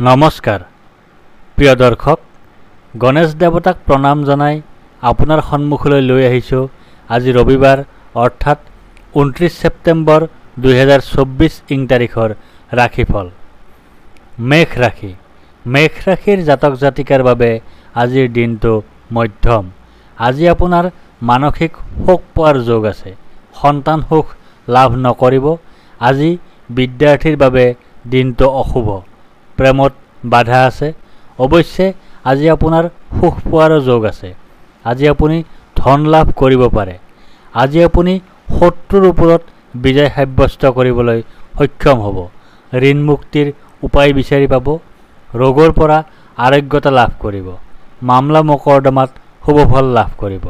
নমস্কাৰ প্ৰিয় দৰ্শক, গণেশ দেৱতাক প্ৰণাম জনাই আপোনাৰ সন্মুখলৈ লৈ আহিছোঁ আজি ৰবিবাৰ অৰ্থাৎ 29 ছেপ্টেম্বৰ 2024 ইং তাৰিখৰ ৰাশিফল। মেঘ ৰাশি। মেঘ ৰাশিৰ জাতক জাতিকাৰ বাবে আজিৰ দিনটো মধ্যম। আজি আপোনাৰ মানসিক সুখ পোৱাৰ যোগ আছে। সন্তান সুখ লাভ নকৰিব। আজি বিদ্যাৰ্থীৰ বাবে দিনটো অশুভ। প্ৰেমত বাধা আছে। অৱশ্যে আজি আপোনাৰ সুখ পোৱাৰো যোগ আছে। আজি আপুনি ধন লাভ কৰিব পাৰে। আজি আপুনি শত্ৰুৰ ওপৰত বিজয় সাব্যস্ত কৰিবলৈ সক্ষম হ'ব। ঋণ মুক্তিৰ উপায় বিচাৰি পাব। ৰোগৰ পৰা আৰোগ্যতা লাভ কৰিব। মামলা মোকৰ্দমাত শুভফল লাভ কৰিব।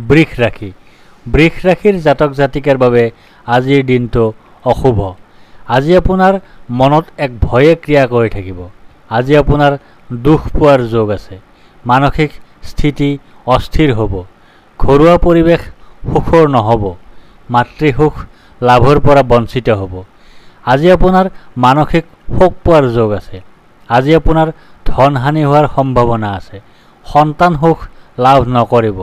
বৃষ ৰাশি। বৃষ ৰাশিৰ জাতক জাতিকাৰ বাবে আজিৰ দিনটো অশুভ। আজি আপোনাৰ মনত এক ভয়ে ক্ৰিয়া কৰি থাকিব। আজি আপোনাৰ দুখ পোৱাৰ যোগ আছে। মানসিক স্থিতি অস্থিৰ হ'ব। ঘৰুৱা পৰিৱেশ সুখৰ নহ'ব। মাতৃসুখ লাভৰ পৰা বঞ্চিত হ'ব। আজি আপোনাৰ মানসিক শোক পোৱাৰ যোগ আছে। আজি আপোনাৰ ধন হানি হোৱাৰ সম্ভাৱনা আছে। সন্তান সুখ লাভ নকৰিব।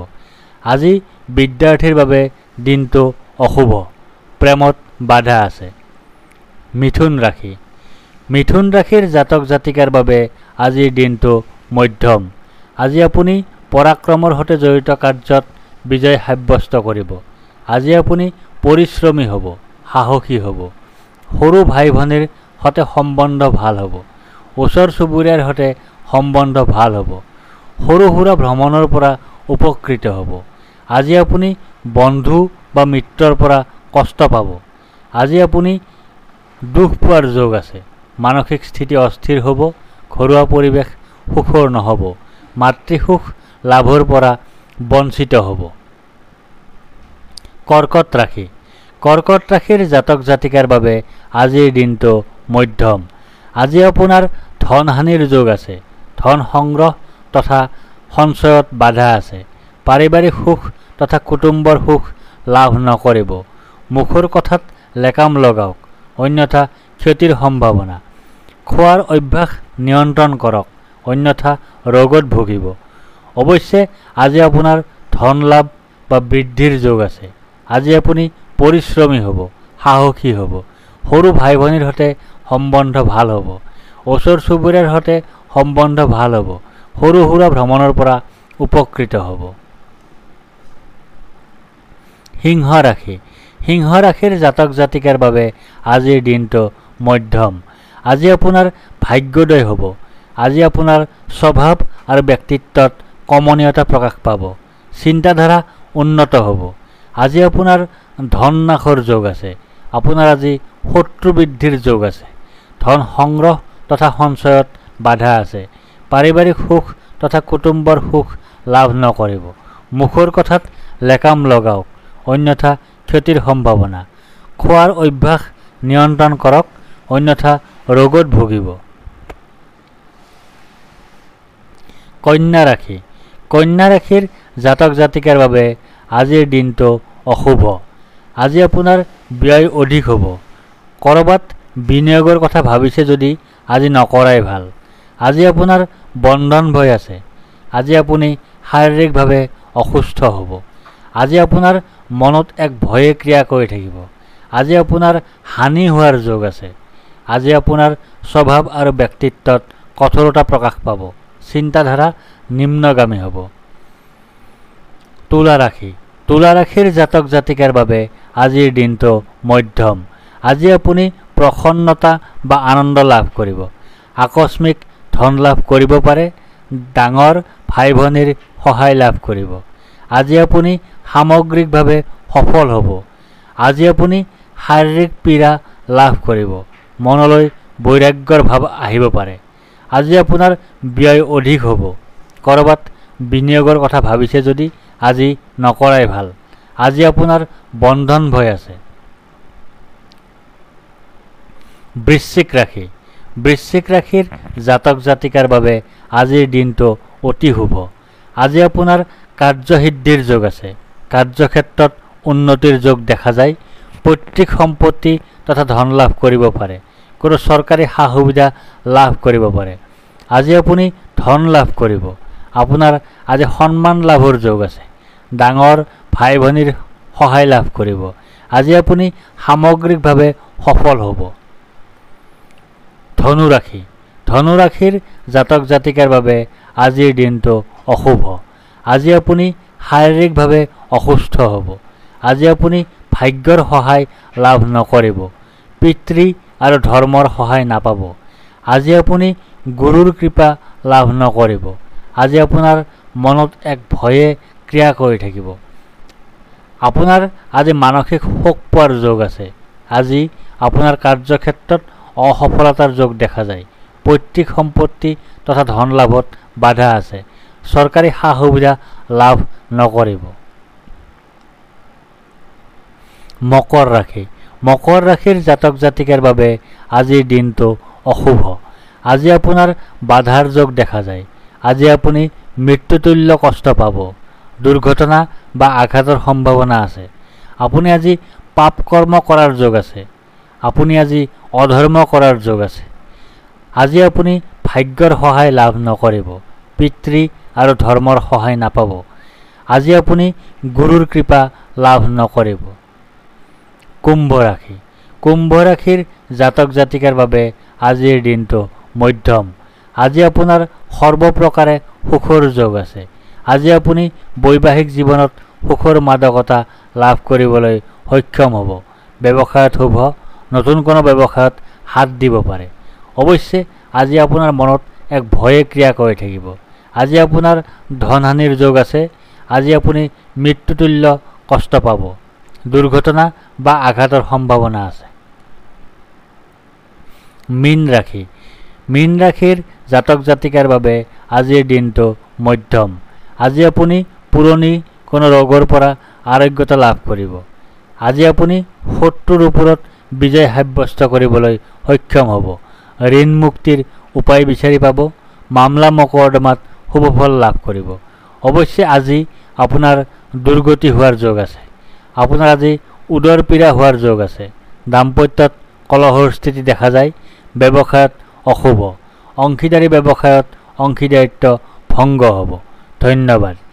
আজি বিদ্যাৰ্থীৰ বাবে দিনটো অশুভ। প্ৰেমত বাধা আছে। মিথুন ৰাশি। মিথুন ৰাশিৰ জাতক জাতিকাৰ বাবে আজিৰ দিনটো মধ্যম। আজি আপুনি পৰাক্ৰমৰ সৈতে জড়িত কাৰ্যত বিজয় সাব্যস্ত কৰিব। আজি আপুনি পৰিশ্ৰমী হ'ব, সাহসী হ'ব। সৰু ভাই ভনীৰ সৈতে সম্বন্ধ ভাল হ'ব। ওচৰ চুবুৰীয়াৰ সৈতে সম্বন্ধ ভাল হ'ব। সৰু সুৰা ভ্ৰমণৰ পৰা উপকৃত হ'ব। আজি আপুনি বন্ধু বা মিত্ৰৰ পৰা কষ্ট পাব। আজি আপুনি দুখ পোৱাৰ যোগ আছে। মানসিক স্থিতি অস্থিৰ হ'ব। ঘৰুৱা পৰিৱেশ সুখৰ নহ'ব। মাতৃসুখ লাভৰ পৰা বঞ্চিত হ'ব। কৰ্কট ৰাশি। কৰ্কট ৰাশিৰ জাতক জাতিকাৰ বাবে আজিৰ দিনটো মধ্যম। আজি আপোনাৰ ধন হানিৰ যোগ আছে। ধন সংগ্ৰহ তথা সঞ্চয়ত বাধা আছে। পাৰিবাৰিক সুখ তথা কুটুম্বৰ সুখ লাভ নকৰিব। মুখৰ কথাত লেকাম লগাওক, অন্যথা ক্ষতিৰ সম্ভাৱনা। খোৱাৰ অভ্যাস নিয়ন্ত্ৰণ কৰক, অন্যথা ৰোগত ভুগিব। অৱশ্যে আজি আপোনাৰ ধন লাভ বা বৃদ্ধিৰ যোগ আছে। আজি আপুনি পৰিশ্ৰমী হ'ব, সাহসী হ'ব। সৰু ভাই ভনীৰ সৈতে সম্বন্ধ ভাল হ'ব। ওচৰ চুবুৰীয়াৰ সৈতে সম্বন্ধ ভাল হ'ব। সৰু সুৰা ভ্ৰমণৰ পৰা উপকৃত হ'ব। সিংহ ৰাশি। সিংহ ৰাশিৰ জাতক জাতিকাৰ বাবে আজিৰ দিনটো মধ্যম। আজি আপোনাৰ ভাগ্যোদয় হ'ব। আজি আপোনাৰ স্বভাৱ আৰু ব্যক্তিত্বত কমনীয়তা প্ৰকাশ পাব। চিন্তাধাৰা উন্নত হ'ব। আজি আপোনাৰ ধন নাশৰ যোগ আছে। আপোনাৰ আজি শত্ৰু বৃদ্ধিৰ যোগ আছে। ধন সংগ্ৰহ তথা সঞ্চয়ত বাধা আছে। পাৰিবাৰিক সুখ তথা কুটুম্বৰ সুখ লাভ নকৰিব। মুখৰ কথাত লেকাম লগাওক, অন্যথা ক্ষতিৰ সম্ভাৱনা। খোৱাৰ অভ্যাস নিয়ন্ত্ৰণ কৰক, অন্যথা ৰোগত ভুগিব। কন্যা ৰাশি। কন্যা ৰাশিৰ জাতক জাতিকাৰ বাবে আজিৰ দিনটো অশুভ। আজি আপোনাৰ ব্যয় অধিক হ'ব। ক'ৰবাত বিনিয়োগৰ কথা ভাবিছে যদি আজি নকৰাই ভাল। আজি আপোনাৰ বন্ধন ভয় আছে। আজি আপুনি শাৰীৰিকভাৱে অসুস্থ হ'ব। আজি আপোনাৰ মনত এক ভয়ে ক্ৰিয়া কৰি থাকিব। আজি আপোনাৰ হানি হোৱাৰ যোগ আছে। আজি আপোনাৰ স্বভাৱ আৰু ব্যক্তিত্বত কঠোৰতা প্ৰকাশ পাব। চিন্তাধাৰা নিম্নগামী হ'ব। তুলা ৰাশি। তুলা ৰাশিৰ জাতক জাতিকাৰ বাবে আজিৰ দিনটো মধ্যম। আজি আপুনি প্ৰসন্নতা বা আনন্দ লাভ কৰিব। আকস্মিক ধন লাভ কৰিব পাৰে। ডাঙৰ ভাই ভনীৰ সহায় লাভ কৰিব। আজি আপুনি সামগ্ৰিকভাৱে সফল হ'ব। আজি আপুনি শাৰীৰিক পীড়া লাভ কৰিব। মনলৈ বৈৰাগ্যৰ ভাৱ আহিব পাৰে। আজি আপোনাৰ ব্যয় অধিক হ'ব। ক'ৰবাত বিনিয়োগৰ কথা ভাবিছে যদি আজি নকৰাই ভাল। আজি আপোনাৰ বন্ধন ভয় আছে। বৃশ্চিক ৰাশি। বৃশ্চিক ৰাশিৰ জাতক জাতিকাৰ বাবে আজিৰ দিনটো অতি শুভ। আজি আপোনাৰ কাৰ্যসিদ্ধিৰ যোগ আছে। কাৰ্যক্ষেত্ৰত উন্নতিৰ যোগ দেখা যায়। পৈতৃক সম্পত্তি তথা ধন লাভ কৰিব পাৰে। কোনো চৰকাৰী সা সুবিধা লাভ কৰিব পাৰে। আজি আপুনি ধন লাভ কৰিব। আপোনাৰ আজি সন্মান লাভৰ যোগ আছে। ডাঙৰ ভাই ভনীৰ সহায় লাভ কৰিব। আজি আপুনি সামগ্ৰিকভাৱে সফল হ'ব। ধনু ৰাশি। ধনু ৰাশিৰ জাতক জাতিকাৰ বাবে আজিৰ দিনটো অশুভ। আজি আপুনি শাৰীৰিকভাৱে অসুস্থ হ'ব। আজি আপুনি ভাগ্যৰ সহায় লাভ নকৰিব। পিতৃ আৰু ধৰ্মৰ সহায় নাপাব। আজি আপুনি গুৰুৰ কৃপা লাভ নকৰিব। আজি আপোনাৰ মনত এক ভয়ে ক্ৰিয়া কৰি থাকিব। আপোনাৰ আজি মানসিক শোক পোৱাৰ যোগ আছে। আজি আপোনাৰ কাৰ্যক্ষেত্ৰত অসফলতাৰ যোগ দেখা যায়। পৈতৃক সম্পত্তি তথা ধন লাভত বাধা আছে। চৰকাৰী সা সুবিধা লাভ নকৰিব। মকৰ ৰাশি। মকৰ ৰাশিৰ জাতক জাতিকাৰ বাবে আজিৰ দিনটো অশুভ। আজি আপোনাৰ বাধাৰ যোগ দেখা যায়। আজি আপুনি মৃত্যুতুল্য কষ্ট পাব। দুৰ্ঘটনা বা আঘাতৰ সম্ভাৱনা আছে। আপুনি আজি পাপ কৰ্ম কৰাৰ যোগ আছে। আপুনি আজি অধৰ্ম কৰাৰ যোগ আছে। আজি আপুনি ভাগ্যৰ সহায় লাভ নকৰিব। পিতৃ আৰু ধৰ্মৰ সহায় নাপাব। আজি আপুনি গুৰুৰ কৃপা লাভ নকৰিব। কুম্ভ ৰাশি। কুম্ভ ৰাশিৰ জাতক জাতিকাৰ বাবে আজিৰ দিনটো মধ্যম। আজি আপোনাৰ সৰ্বপ্ৰকাৰে সুখৰ যোগ আছে। আজি আপুনি বৈবাহিক জীৱনত সুখৰ মাদকতা লাভ কৰিবলৈ সক্ষম হ'ব। ব্যৱসায়ত শুভ। নতুন কোনো ব্যৱসায়ত হাত দিব পাৰে। অৱশ্যে আজি আপোনাৰ মনত এক ভয়ে ক্ৰিয়া কৰি থাকিব। আজি আপোনাৰ ধনহানিৰ যোগ আছে। আজি আপুনি মৃত্যুতুল্য কষ্ট পাব। দুৰ্ঘটনা বা আঘাতৰ সম্ভাৱনা আছে। মীন ৰাশি। মীন ৰাশিৰ জাতক জাতিকাৰ বাবে আজিৰ দিনটো মধ্যম। আজি আপুনি পুৰণি কোনো ৰোগৰ পৰা আৰোগ্যতা লাভ কৰিব। আজি আপুনি শত্ৰুৰ ওপৰত বিজয় সাব্যস্ত কৰিবলৈ সক্ষম হ'ব। ঋণ মুক্তিৰ উপায় বিচাৰি পাব। মামলা মকৰ্দমাত শুভফল লাভ কৰিব। অৱশ্যে আজি আপোনাৰ দুৰ্গতি হোৱাৰ যোগ আছে। আপোনাৰ আজি উদৰ পীড়া হোৱাৰ যোগ আছে। দাম্পত্যত কলহৰ স্থিতি দেখা যায়। ব্যৱসায়ত অশুভ। অংশীদাৰী ব্যৱসায়ত অংশীদাৰিত্ব ভংগ হ'ব। ধন্যবাদ।